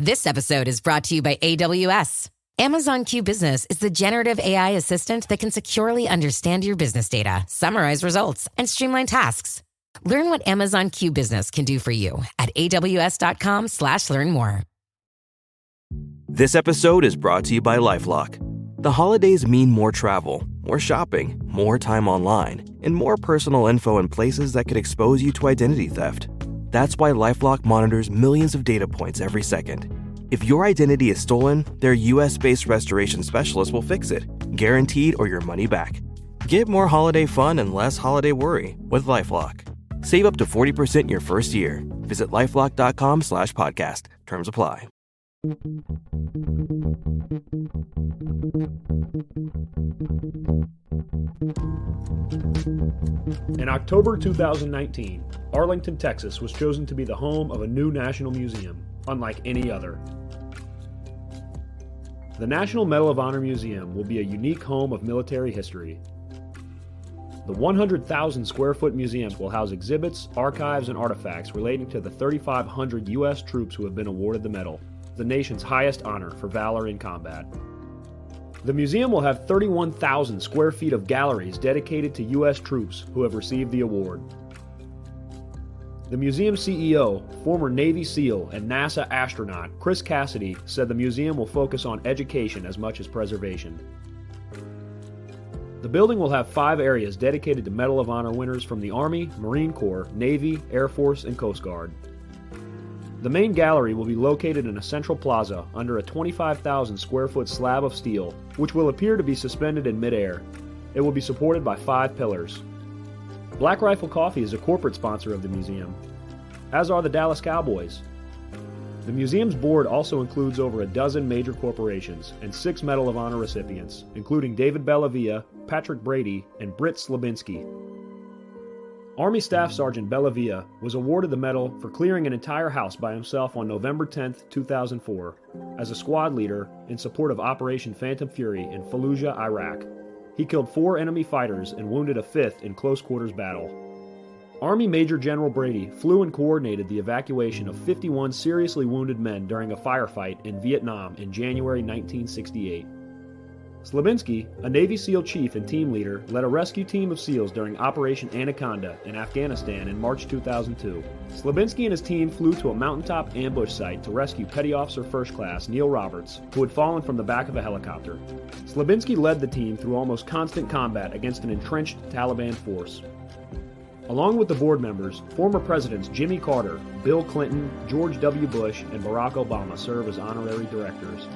This episode is brought to you by AWS. Amazon Q Business is the generative AI assistant that can securely understand your business data, summarize results, and streamline tasks. Learn what Amazon Q Business can do for you at aws.com/learn more. This episode is brought to you by LifeLock. The holidays mean more travel, more shopping, more time online, and more personal info in places that could expose you to identity theft. That's why LifeLock monitors millions of data points every second. If your identity is stolen, their US-based restoration specialist will fix it, guaranteed or your money back. Get more holiday fun and less holiday worry with LifeLock. Save up to 40% your first year. Visit LifeLock.com/podcast. Terms apply. In October 2019, Arlington, Texas was chosen to be the home of a new national museum, unlike any other. The National Medal of Honor Museum will be a unique home of military history. The 100,000 square foot museum will house exhibits, archives, and artifacts relating to the 3,500 U.S. troops who have been awarded the medal, the nation's highest honor for valor in combat. The museum will have 31,000 square feet of galleries dedicated to U.S. troops who have received the award. The museum CEO, former Navy SEAL and NASA astronaut Chris Cassidy, said the museum will focus on education as much as preservation. The building will have 5 areas dedicated to Medal of Honor winners from the Army, Marine Corps, Navy, Air Force, and Coast Guard. The main gallery will be located in a central plaza under a 25,000 square foot slab of steel, which will appear to be suspended in midair. It will be supported by 5 pillars. Black Rifle Coffee is a corporate sponsor of the museum, as are the Dallas Cowboys. The museum's board also includes over a dozen major corporations and 6 Medal of Honor recipients, including David Bellavia, Patrick Brady, and Britt Slabinski. Army Staff Sergeant Bellavia was awarded the medal for clearing an entire house by himself on November 10, 2004, as a squad leader in support of Operation Phantom Fury in Fallujah, Iraq. He killed 4 enemy fighters and wounded a 5th in close quarters battle. Army Major General Brady flew and coordinated the evacuation of 51 seriously wounded men during a firefight in Vietnam in January 1968. Slabinski, a Navy SEAL chief and team leader, led a rescue team of SEALs during Operation Anaconda in Afghanistan in March 2002. Slabinski and his team flew to a mountaintop ambush site to rescue Petty Officer First Class Neil Roberts, who had fallen from the back of a helicopter. Slabinski led the team through almost constant combat against an entrenched Taliban force. Along with the board members, former presidents Jimmy Carter, Bill Clinton, George W. Bush, and Barack Obama serve as honorary directors.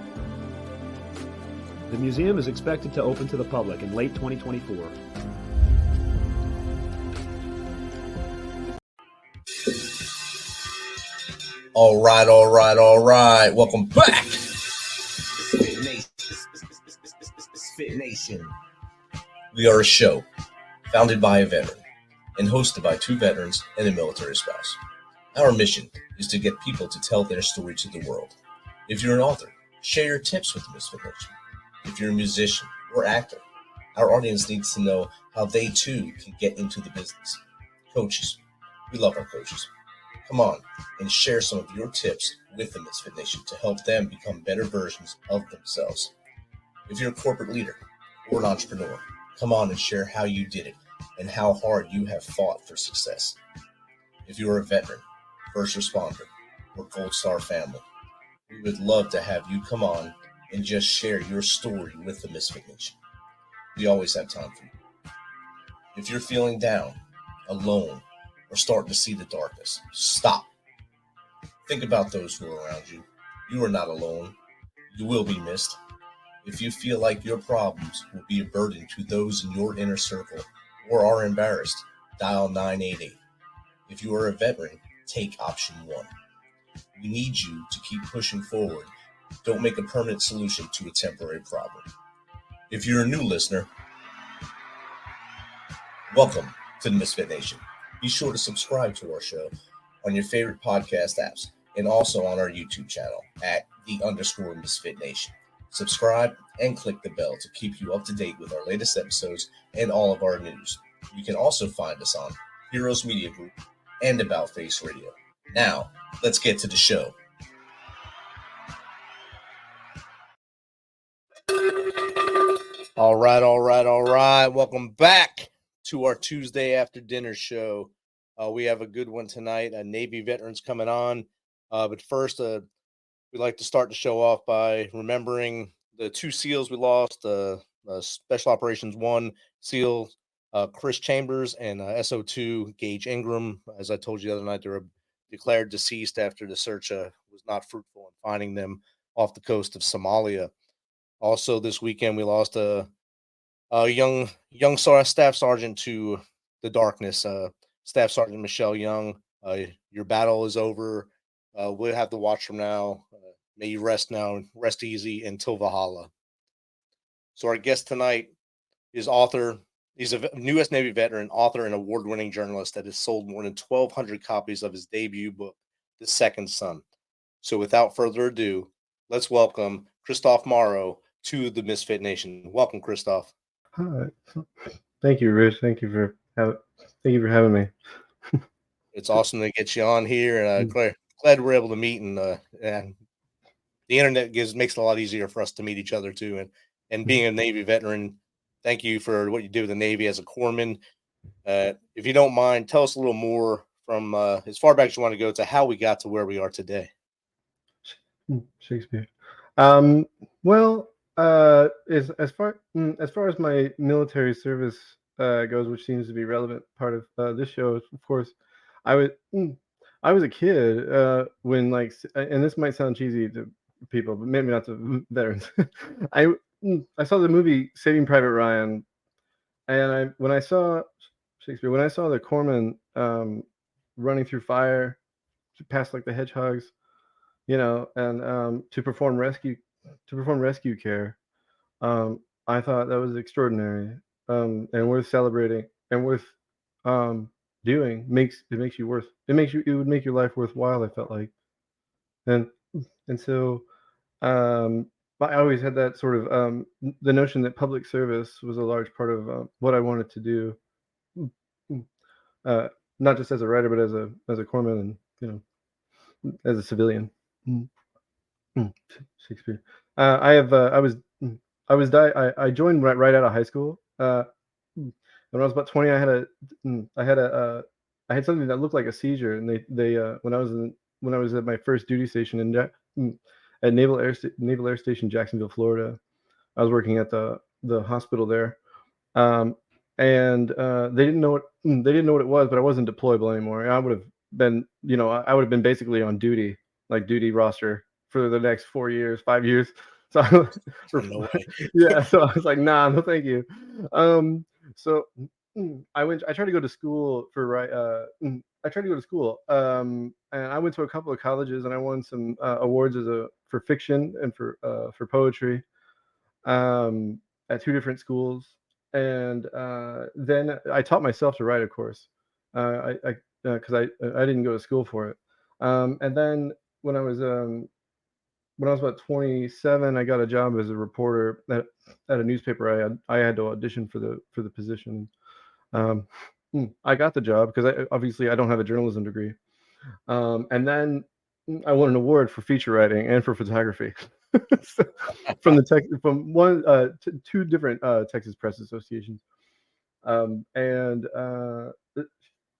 The museum is expected to open to the public in late 2024. All right. Welcome back. MisFitNation. We are a show founded by a veteran and hosted by 2 veterans and a military spouse. Our mission is to get people to tell their story to the world. If you're an author, share your tips with the MisFitNation. If you're a musician or actor, our audience needs to know how they too can get into the business. Coaches, we love our coaches. Come on and share some of your tips with the Misfit Nation to help them become better versions of themselves. If you're a corporate leader or an entrepreneur, come on and share how you did it and how hard you have fought for success. If you're a veteran, first responder, or Gold Star family, we would love to have you come on and just share your story with the Misfit Nation. We always have time for you. If you're feeling down, alone, or starting to see the darkness, stop. Think about those who are around you. You are not alone. You will be missed. If you feel like your problems will be a burden to those in your inner circle or are embarrassed, dial 988. If you are a veteran, take option 1. We need you to keep pushing forward. Don't make a permanent solution to a temporary problem. If you're a new listener, welcome to the Misfit Nation. Be sure to subscribe to our show on your favorite podcast apps and also on our YouTube channel at @_Misfit Nation. Subscribe and click the bell to keep you up to date with our latest episodes and all of our news. You can also find us on Heroes Media Group and About Face Radio. Now, let's get to the show. All right. Welcome back to our Tuesday after dinner show. We have a good one tonight. Navy veterans coming on. But first, we'd like to start the show off by remembering the two SEALs we lost, Special Operations 1 SEAL Chris Chambers and SO2 Gage Ingram. As I told you the other night, they were declared deceased after the search was not fruitful in finding them off the coast of Somalia. Also, this weekend, we lost a young staff sergeant to the darkness. Staff Sergeant Michelle Young. Your battle is over. We'll have to watch from now. May you rest now, rest easy until Valhalla. So our guest tonight is author. He's a U.S. Navy veteran, author, and award-winning journalist that has sold more than 1,200 copies of his debut book, The Second Son. So without further ado, let's welcome Kristof Morrow to the Misfit Nation. Welcome, Kristof. Hi. Thank you, Rich. Thank you for having me. It's awesome to get you on here, and glad we're able to meet. And the internet makes it a lot easier for us to meet each other too. And being a Navy veteran, thank you for what you do with the Navy as a corpsman. If you don't mind, tell us a little more from as far back as you want to go to how we got to where we are today. Shakespeare. Well, as far as my military service goes, which seems to be a relevant part of this show, of course, I was a kid when, like, and this might sound cheesy to people, but maybe not to veterans. I saw the movie Saving Private Ryan, and when I saw Shakespeare, when I saw the corpsman running through fire past like the hedgehogs, and to perform rescue care, I thought that was extraordinary, and worth celebrating and worth doing. It would make your life worthwhile, I felt like. And so I always had that sort of the notion that public service was a large part of what I wanted to do, not just as a writer, but as a corpsman, and as a civilian. Shakespeare. I joined right out of high school. When I was about 20, I had something that looked like a seizure, and they when I was at my first duty station at Naval Air Station, Jacksonville, Florida. I was working at the hospital there, and they didn't know what it was, but I wasn't deployable anymore. I would have been basically on duty roster for the next 5 years. So No way. yeah, so I was like, nah, no, thank you. So I tried to go to school and I went to a couple of colleges, and I won some awards for fiction and for poetry at two different schools. And then I taught myself to write, of course, because I didn't go to school for it. And then when I was about 27, I got a job as a reporter at a newspaper. I had to audition for the position. I got the job because obviously I don't have a journalism degree. And then I won an award for feature writing and for photography from two different Texas Press Associations. And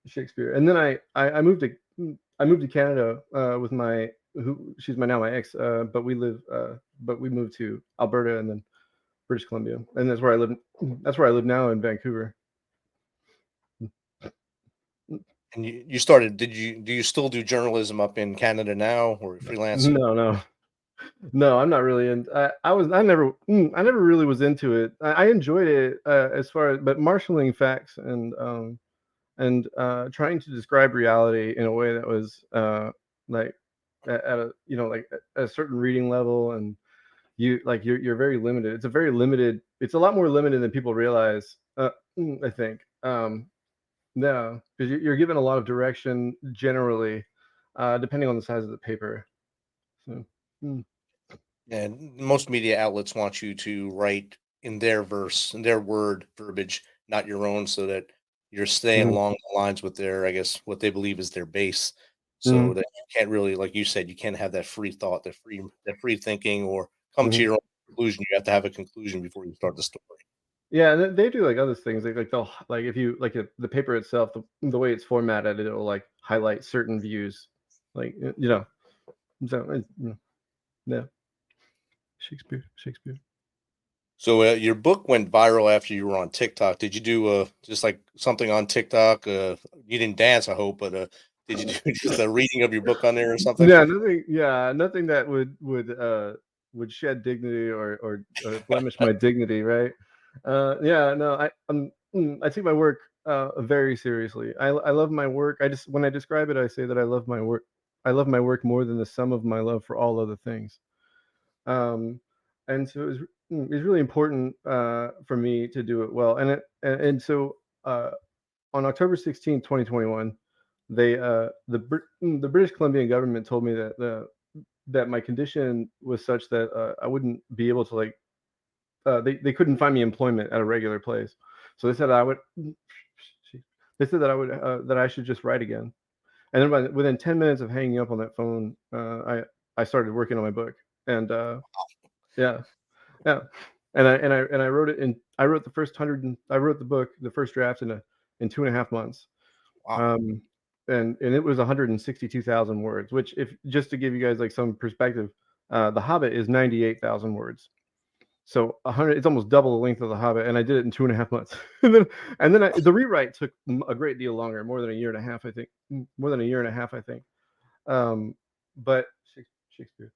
Shakespeare. And then I moved to Canada with she's now my ex, but we moved to Alberta and then British Columbia, and that's where I live now in Vancouver. And you started, do you still do journalism up in Canada now, or freelance? No, I'm not really I never really was into it. I enjoyed it as far as, but marshaling facts and trying to describe reality in a way that was like at a certain reading level, and you're very limited. It's a lot more limited than people realize, I think. No, because you're given a lot of direction generally, depending on the size of the paper. So, And most media outlets want you to write in their word verbiage, not your own, so that you're staying along the lines with their, I guess, what they believe is their base. So that you can't really, like you said, you can't have that free thought, that free thinking, or come to your own conclusion. You have to have a conclusion before you start the story. Yeah, and they do like other things. Like they'll like if you like the paper itself, the way it's formatted, it'll like highlight certain views, like So yeah, Shakespeare. So your book went viral after you were on TikTok. Did you do just like something on TikTok? You didn't dance, I hope, but did you do just a reading of your book on there or something? Yeah, nothing. Yeah, nothing that would shed dignity or blemish my dignity, right? Yeah, no, I take my work very seriously. I love my work. When I describe it, I say that I love my work. I love my work more than the sum of my love for all other things. And so it was really important for me to do it well. And so on October 16, 2021, the British Columbian government told me that my condition was such that I wouldn't be able to they couldn't find me employment at a regular place. So they said that I should just write again. And then within 10 minutes of hanging up on that phone, I started working on my book. And yeah, yeah. And I wrote it I wrote the book, the first draft in 2.5 months. Wow. And it was 162,000 words, which, if just to give you guys like some perspective, The Hobbit is 98,000 words. So 100, it's almost double the length of The Hobbit, and I did it in 2.5 months. and then the rewrite took a great deal longer, more than a year and a half, I think. But Shakespeare.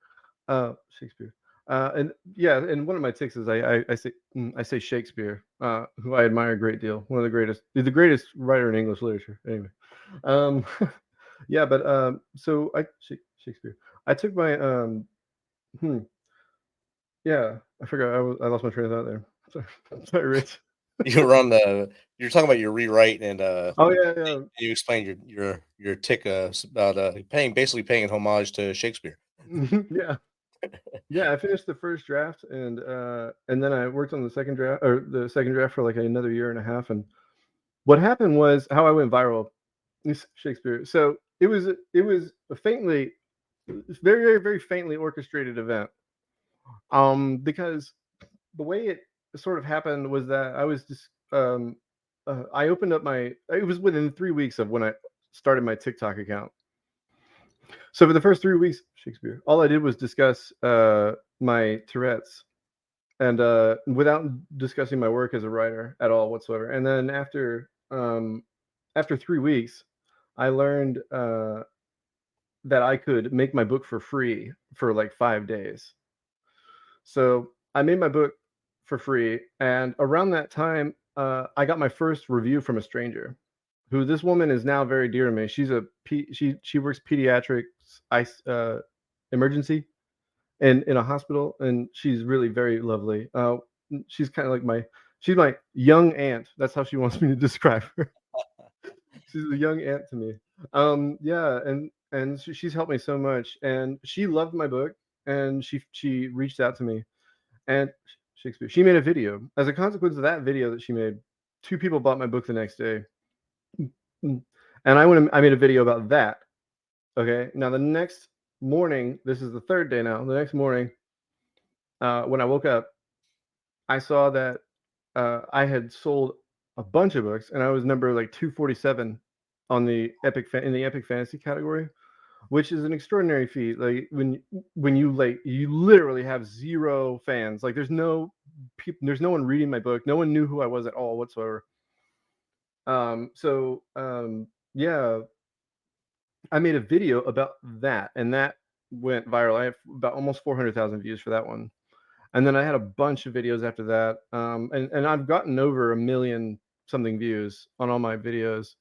And yeah, and one of my tics is I say Shakespeare, who I admire a great deal. One of the greatest writer in English literature. Anyway, yeah, but so Shakespeare. I took my yeah, I forgot. I lost my train of thought there. Sorry, Rich. You were talking about your rewrite, and Oh yeah. you explained your tick about basically paying homage to Shakespeare. Yeah. Yeah, I finished the first draft, and then I worked on the second draft for like another year and a half. And what happened was how I went viral is Shakespeare. So it was a very, very, very faintly orchestrated event. Because the way it sort of happened was that I was just I opened up it was within 3 weeks of when I started my TikTok account. So for the first 3 weeks, Shakespeare, all I did was discuss my Tourette's, and without discussing my work as a writer at all whatsoever. And then after 3 weeks, I learned that I could make my book for free for like 5 days. So I made my book for free, and around that time, I got my first review from a stranger, who this woman is now very dear to me. She's she works pediatrics emergency in a hospital, and she's really very lovely. She's kind of like she's my young aunt. That's how she wants me to describe her. She's a young aunt to me. Yeah, and she's helped me so much, and she loved my book, and she reached out to me, and Shakespeare. She made a video. As a consequence of that video that she made, 2 people bought my book the next day. And I made a video about that. Okay. Now the next morning, this is the 3rd day now. The next morning, when I woke up, I saw that I had sold a bunch of books, and I was number like 247 on the epic fantasy category, which is an extraordinary feat. Like when you literally have 0 fans. Like there's no one reading my book. No one knew who I was at all whatsoever. Yeah, I made a video about that, and that went viral. I have about almost 400,000 views for that one. And then I had a bunch of videos after that. And I've gotten over 1 million something views on all my videos.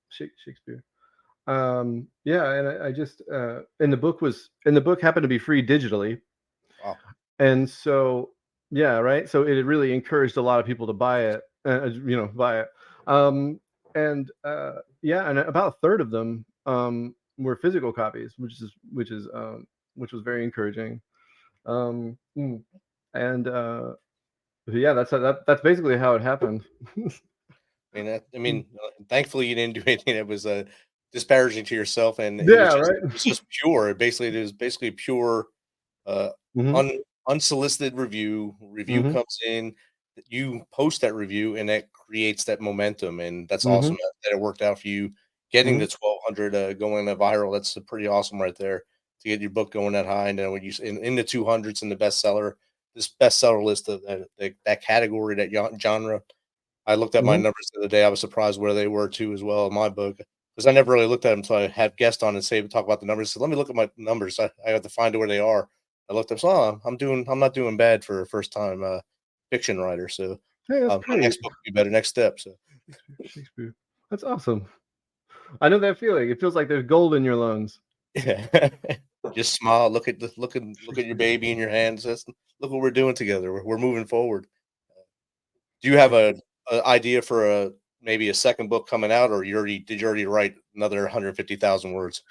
Shakespeare. Yeah, and I just and the book happened to be free digitally. Wow. And so yeah, right. So it really encouraged a lot of people to buy it. Buy it. Yeah, and about a third of them were physical copies, which was very encouraging. Yeah, that's basically how it happened. Thankfully you didn't do anything that was disparaging to yourself, and Yeah, right. it was just pure. It was basically pure uh, Mhm. unsolicited review Mhm. comes in, you post that review, and that creates that momentum, and that's awesome Mhm. that it worked out for you getting Mhm. the 1,200 going viral. That's pretty awesome right there to get your book going that high, and then when you in the 200s in the bestseller, this bestseller list of that category, that genre. I looked at my Mhm. numbers the other day. I was surprised where they were too as well in my book, because I never really looked at them until I had guests on and say talk about the numbers. So let me look at my numbers. I have to find out where they are. I looked up, so I'm not doing bad for a first time fiction writer. So Hey, that's my great. next book will be better. Next step. So Shakespeare. That's awesome. I know that feeling. It feels like there's gold in your lungs. yeah, just smile. Look at your Shakespeare. baby in your hands. Look what we're doing together. We're moving forward. Do you have Shakespeare. a idea for maybe a second book coming out, or you already write another 150,000 words?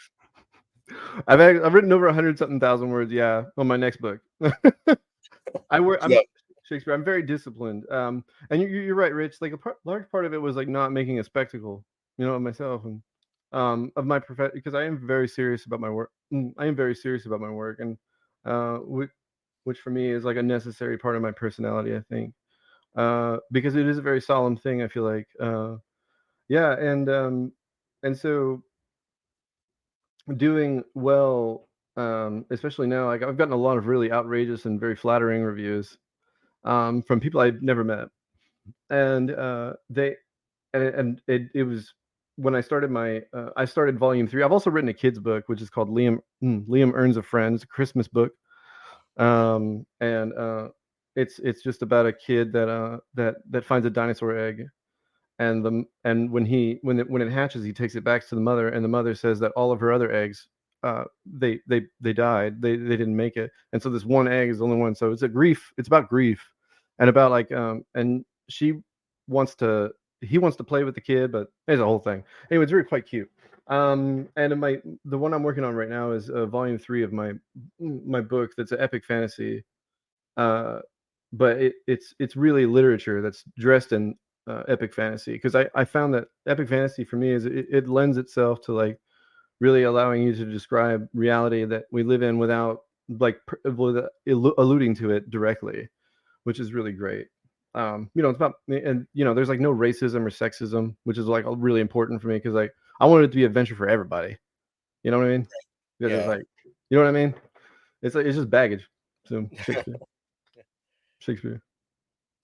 I've written over 100 something thousand words, yeah, on my next book. Yeah, I'm Shakespeare. I'm very disciplined. And you're right, Rich. Like large part of it was like not making a spectacle, of myself and of my profession, because I am very serious about my work. I am very serious about my work, and which for me is like a necessary part of my personality, I think. Because it is a very solemn thing. I feel like, yeah, and so doing well, especially now, like I've gotten a lot of really outrageous and very flattering reviews from people I'd never met, and it was when I started volume 3. I've also written a kids book which is called Liam Earns a Friend. It's a Christmas book, and it's just about a kid that finds a dinosaur egg, and when it hatches, he takes it back to the mother, and the mother says that all of her other eggs, they died, they didn't make it, and so this one egg is the only one. So it's about grief, and about like and she wants to he wants to play with the kid, but there's a whole thing. Anyway, it's really quite cute. And the one I'm working on right now is volume 3 of my book. That's an epic fantasy, uh, but it's really literature that's dressed in epic fantasy, because I found that epic fantasy for me is it lends itself to like really allowing you to describe reality that we live in without like alluding to it directly, which is really great. It's about, and there's like no racism or sexism, which is like really important for me, because like I wanted it to be adventure for everybody. You know what I mean? Because it's yeah. like, you know what I mean? It's like it's just baggage. So Shakespeare.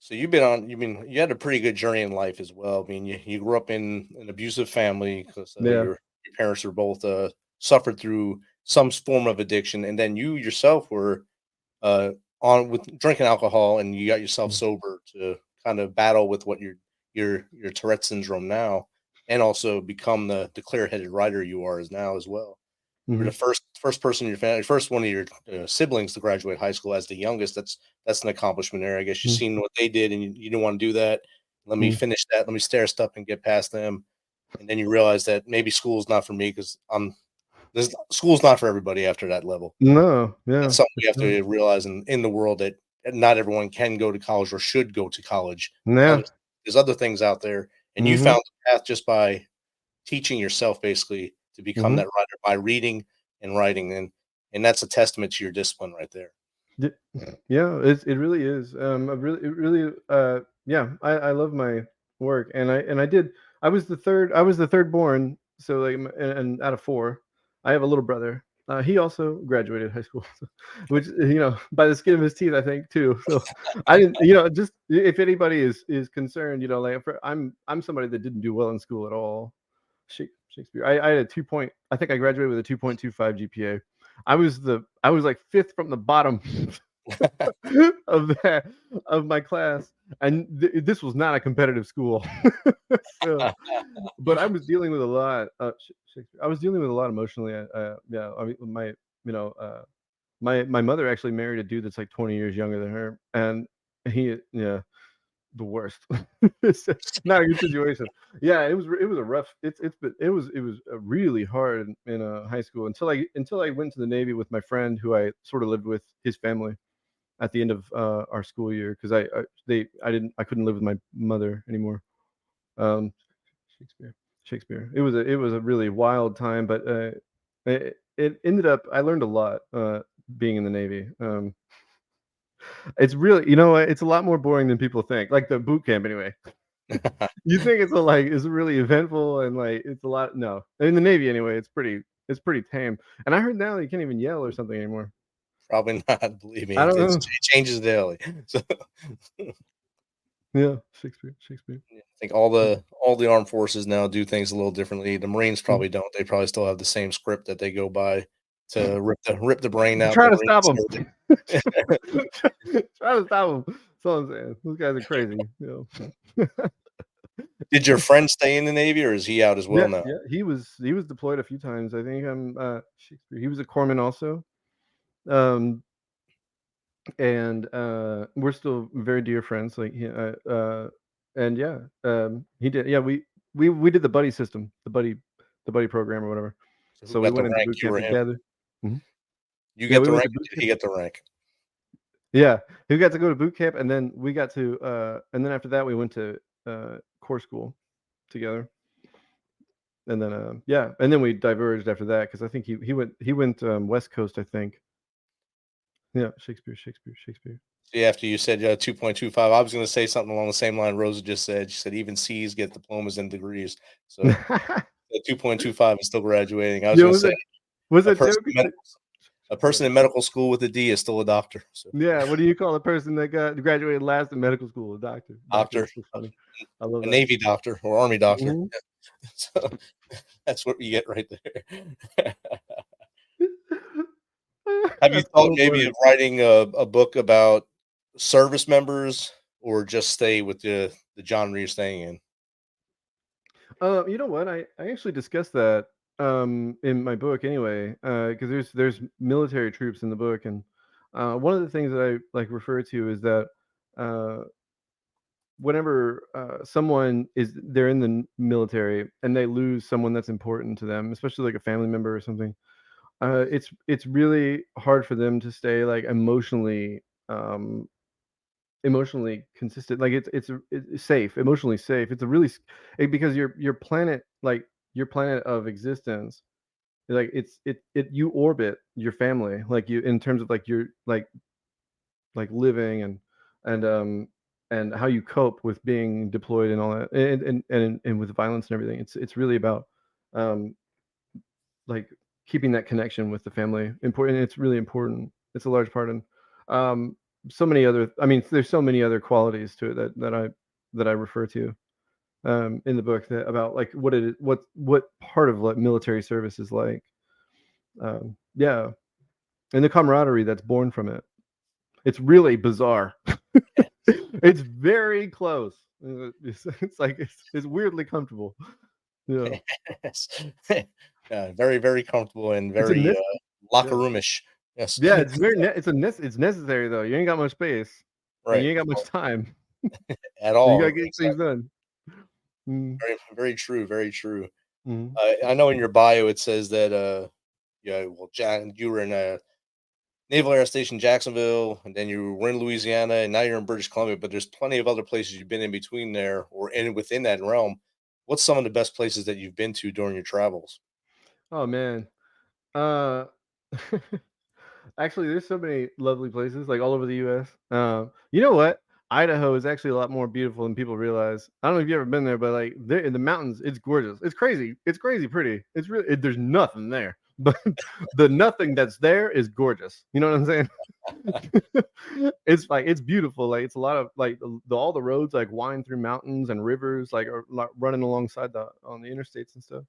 So you had a pretty good journey in life as well. I mean, you grew up in an abusive family because Yeah. your parents were both suffered through some form of addiction, and then you yourself were uh, on with drinking alcohol, and you got yourself Mm. sober to kind of battle with what your Tourette syndrome now, and also become the clear-headed writer you are as now as well. You were the Mhm. first person in your family, first one of your siblings to graduate high school as the youngest. That's an accomplishment there. I guess you Mhm. seen what they did, and you didn't want to do that. Let me Mhm. finish that. Let me stair step and get past them. And then you realize that maybe school's not for me, because school's not for everybody after that level. No, yeah, That's something for we have sure. to realize in the world, that not everyone can go to college or should go to college. Yeah. There's other things out there, and you Mhm. found the path just by teaching yourself basically to become Mhm. that writer by reading and writing, and that's a testament to your discipline right there. D Yeah, it really is. I really it really yeah, I love my work, and I was the third born, so like and out of 4. I have a little brother. He also graduated high school, which by the skin of his teeth, I think too. So I didn't, just if anybody is concerned, like I'm somebody that didn't do well in school at all. Shakespeare. I had a 2 point. I think I graduated with a 2.25 GPA. I was like fifth from the bottom of that of my class, and this was not a competitive school. So, but I was dealing with a lot. Shakespeare. I was dealing with a lot emotionally. Yeah, I mean, you know, uh, my mother actually married a dude that's like 20 years younger than her, and yeah, the worst. It's not a good situation. Yeah, it was a rough. It was really hard in high school until I went to the Navy with my friend who I sort of lived with his family at the end of our school year, because I couldn't live with my mother anymore. Um, Shakespeare, Shakespeare. It was a really wild time, but it ended up I learned a lot. being in the Navy. It's really, you know, it's a lot more boring than people think. Like the boot camp, anyway. You think it's it's really eventful and like it's a lot. No, in the Navy anyway, it's pretty tame. And I heard now you can't even yell or something anymore. Probably not. Believe me, I don't know. it changes daily. So Yeah, Shakespeare. I think all the armed forces now do things a little differently. The Marines probably don't. They probably still have the same script that they go by to rip the brain out. Try the to stop them. brain Try to stop them. That's all I'm saying. Those guys are crazy. You know. Did your friend stay in the Navy, or is he out as well now? Yeah, he was deployed a few times. I think Shakespeare. He was a corpsman also. And we're still very dear friends. Like and yeah, he did. Yeah, we did the buddy system, the buddy program or whatever. So we went into boot camp together. Mm-hmm. You get the rank. Did he get the rank? Yeah, he got to go to boot camp, and then we got to, and then after that we went to corps school together. And then yeah, and then we diverged after that because I think he went West Coast, I think. Yeah, Shakespeare. See, after you said 2.25, I was going to say something along the same line Rosa just said. She said even C's get diplomas and degrees. So 2.25 is still graduating. I was going to say, a person in medical school with a D is still a doctor. So. Yeah, what do you call a person that graduated last in medical school? A doctor. Doctor. So funny. I love that. Navy doctor or Army doctor. Mm-hmm. So that's what you get right there. Have you thought maybe of writing a book about service members, or just stay with the genre you're staying in? You know what? I actually discussed that in my book anyway, because there's military troops in the book, and one of the things that I refer to is that whenever they're in the military and they lose someone that's important to them, especially like a family member or something, it's really hard for them to stay like emotionally consistent. Like it's safe, emotionally safe. It's a really because your planet, like your planet of existence, like you orbit your family, like you, in terms of like your like living and how you cope with being deployed and all that, and with violence and everything. It's really about like keeping that connection with the family important. It's really important. It's a large part. And so many other, I mean, there's so many other qualities to it that I refer to in the book, that about like what part of like military service is like. Yeah, and the camaraderie that's born from it. It's really bizarre. It's very close. It's like it's weirdly comfortable. Yeah. Yeah, very, very comfortable and very locker roomish. Yes. Yeah, it's very it's necessary though. You ain't got much space. Right. And you ain't got much time at all. You gotta get things done. Very, very true. Very true. Mm-hmm. I know in your bio it says that you were in Naval Air Station Jacksonville, and then you were in Louisiana, and now you're in British Columbia. But there's plenty of other places you've been in between there, or within that realm. What's some of the best places that you've been to during your travels? Oh man, actually, there's so many lovely places like all over the U.S. You know what? Idaho is actually a lot more beautiful than people realize. I don't know if you've ever been there, but like there in the mountains, it's gorgeous. It's crazy. It's crazy pretty. It's really there's nothing there, but the nothing that's there is gorgeous. You know what I'm saying? It's like it's beautiful. Like it's a lot of like all the roads like wind through mountains and rivers, like are running alongside on the interstates and stuff.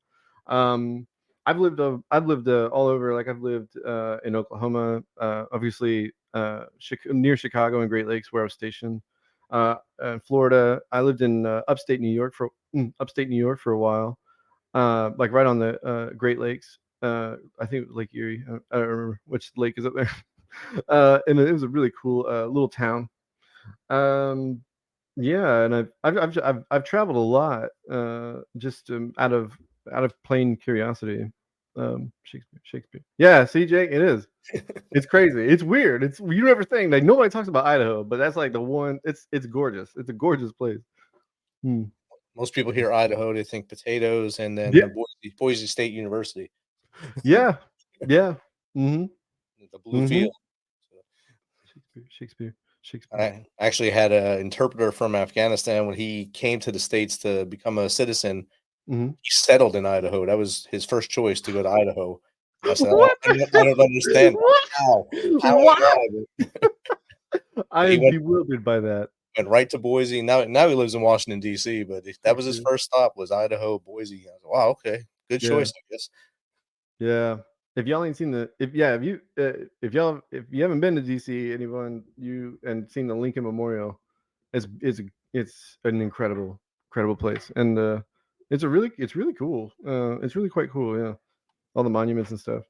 I've lived all over. Like I've lived in Oklahoma, obviously near Chicago and Great Lakes, where I was stationed. Florida. I lived in upstate New York for a while, like right on the Great Lakes. I think Lake Erie. I don't remember which lake is up there. And it was a really cool little town. Yeah, and I've traveled a lot, just out of plain curiosity. Shakespeare. Yeah, CJ, it is. It's crazy. It's weird. You never think like nobody talks about Idaho, but that's like the one. It's gorgeous. It's a gorgeous place. Most people hear Idaho, they think potatoes, and then Boise State University. Yeah. Mm-hmm. the blue field. Shakespeare. I actually had an interpreter from Afghanistan when he came to the States to become a citizen. Mm-hmm. He settled in Idaho. That was his first choice to go to Idaho. And I said, What? I don't understand how and why. I He am bewildered by that. went right to Boise. Now he lives in Washington, D.C., but that was his first stop was Idaho, Boise. I was like, wow, okay, good choice, I guess. Yeah. If y'all ain't seen if you haven't been to DC, anyone and seen the Lincoln Memorial, it's an incredible place, and it's really cool. It's really quite cool. Yeah, all the monuments and stuff.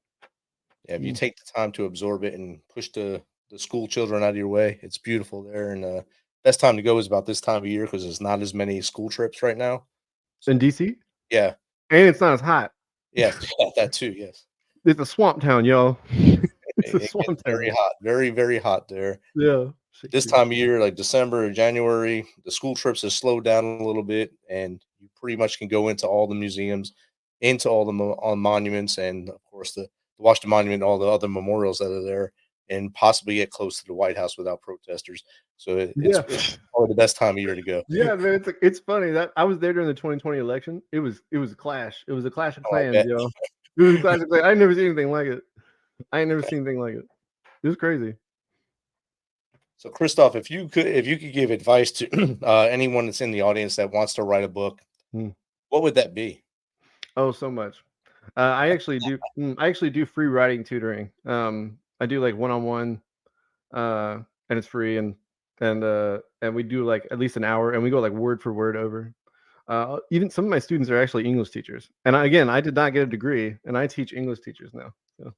Yeah, if you take the time to absorb it and push the school children out of your way, it's beautiful there. And best time to go is about this time of year because there's not as many school trips right now. In DC? Yeah. And it's not as hot. Yeah, that too, yes. It's a swamp town, y'all. It's a swamp town. Very hot, very, very hot there. Yeah. This time of year, like December or January, the school trips have slowed down a little bit, and you pretty much can go into all the museums, into all the monuments, and of course the Washington Monument, all the other memorials that are there, and possibly get close to the White House without protesters. So it's probably the best time of year to go. Yeah, man, it's funny that I was there during the 2020 election. It was a clash. It was a clash of clans, yo. It was a clash of clans. I ain't never seen anything like it. It was crazy. So, Kristof, if you could give advice to anyone that's in the audience that wants to write a book, what would that be? Oh, so much. I actually do free writing tutoring. I do like one-on-one, and it's free, and we do like at least an hour, and we go like word for word over. Even some of my students are actually English teachers, and I did not get a degree, and I teach English teachers now. So.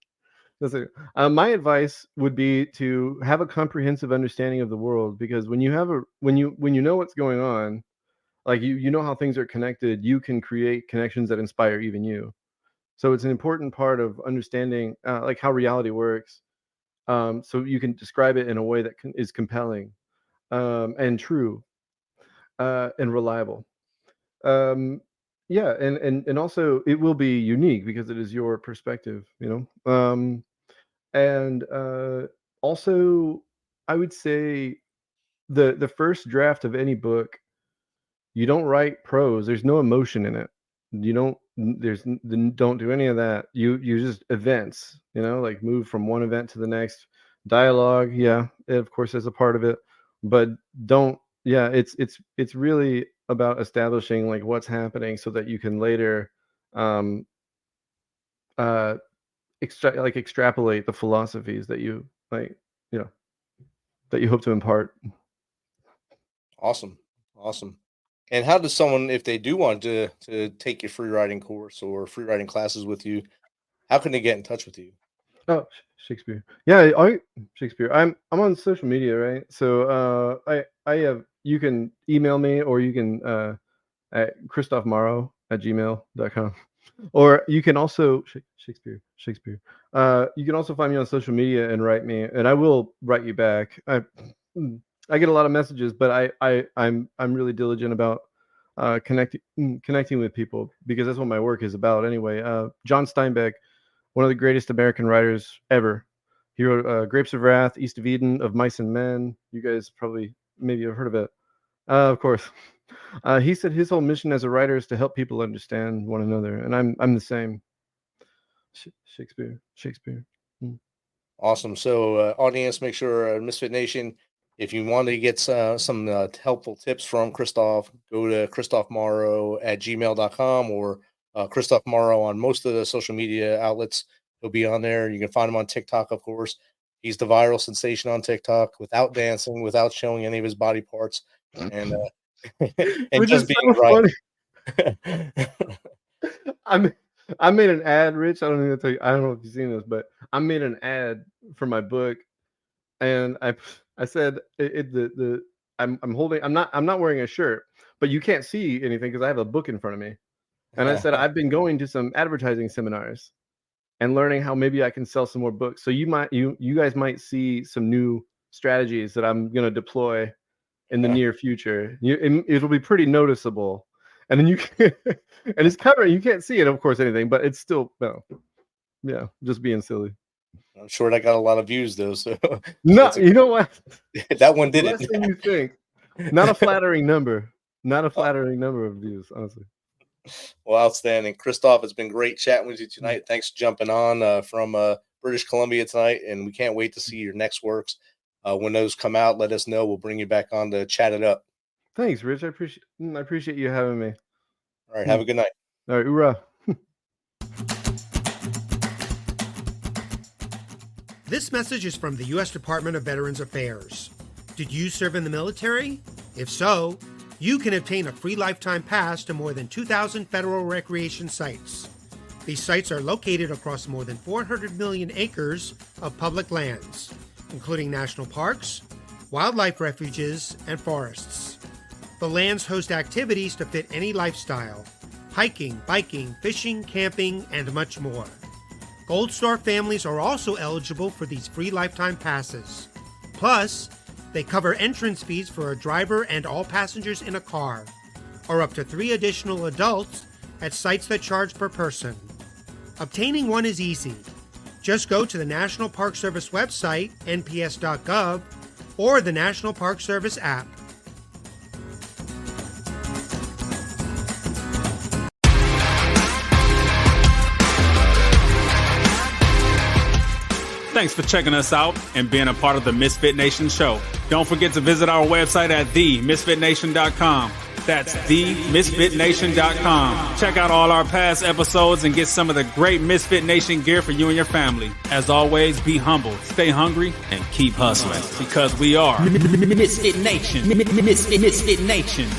My advice would be to have a comprehensive understanding of the world, because when you know what's going on, like you know how things are connected, you can create connections that inspire even you. So it's an important part of understanding like how reality works, so you can describe it in a way that is compelling, and true, and reliable. Yeah, and also it will be unique because it is your perspective, and also, I would say the first draft of any book, you don't write prose. There's no emotion in it. You don't do any of that. You just events. Like move from one event to the next. Dialogue, yeah, of course, is a part of it, but don't. Yeah, it's really about establishing like what's happening so that you can later extrapolate the philosophies that you that you hope to impart. Awesome. And how does someone, if they do want to take your free writing course or free writing classes with you, how can they get in touch with you? Oh, Shakespeare. Yeah, Shakespeare. I'm on social media, right? So I have, you can email me, or you can at Kristof Morrow at gmail.com. Or you can also Shakespeare. You can also find me on social media and write me, and I will write you back. I get a lot of messages, but I'm really diligent about connecting with people, because that's what my work is about anyway. John Steinbeck, one of the greatest American writers ever. He wrote Grapes of Wrath, East of Eden, Of Mice and Men. You guys maybe have heard of it. Of course. He said his whole mission as a writer is to help people understand one another, and I'm the same. Shakespeare. Awesome. So, audience, make sure Misfit Nation, if you want to get some helpful tips from Kristof, go to Kristof Morrow at gmail.com, or Kristof Morrow on most of the social media outlets. He'll be on there. You can find him on TikTok, of course. He's the viral sensation on TikTok, without dancing, without showing any of his body parts, and and just being right. I made an ad, Rich. I don't know if you've seen this, but I made an ad for my book, and I said I'm holding. I'm not wearing a shirt, but you can't see anything because I have a book in front of me. And I said I've been going to some advertising seminars and learning how maybe I can sell some more books. So you guys might see some new strategies that I'm going to deploy in the near future. It'll be pretty noticeable. And then and it's covering. You can't see it, of course, anything, but it's still just being silly. I'm sure that got a lot of views though. So No, you know what? that one did Less it. than you think. Not a flattering number. Not a flattering number of views, honestly. Well, outstanding. Kristof, it's been great chatting with you tonight. Thanks for jumping on from British Columbia tonight, and we can't wait to see your next works. When those come out, let us know. We'll bring you back on to chat it up. Thanks, Rich. I appreciate you having me. All right, have a good night. All right, hoorah. This message is from the U.S. Department of Veterans Affairs. Did you serve in the military? If so, you can obtain a free lifetime pass to more than 2,000 federal recreation sites. These sites are located across more than 400 million acres of public lands, including national parks, wildlife refuges, and forests. The lands host activities to fit any lifestyle: hiking, biking, fishing, camping, and much more. Gold Star families are also eligible for these free lifetime passes. Plus, they cover entrance fees for a driver and all passengers in a car, or up to 3 additional adults at sites that charge per person. Obtaining one is easy. Just go to the National Park Service website, nps.gov, or the National Park Service app. Thanks for checking us out and being a part of the Misfit Nation Show. Don't forget to visit our website at themisfitnation.com. That's themisfitnation.com. Check out all our past episodes and get some of the great Misfit Nation gear for you and your family. As always, be humble, stay hungry, and keep hustling, because we are Misfit Nation. Misfit Nation.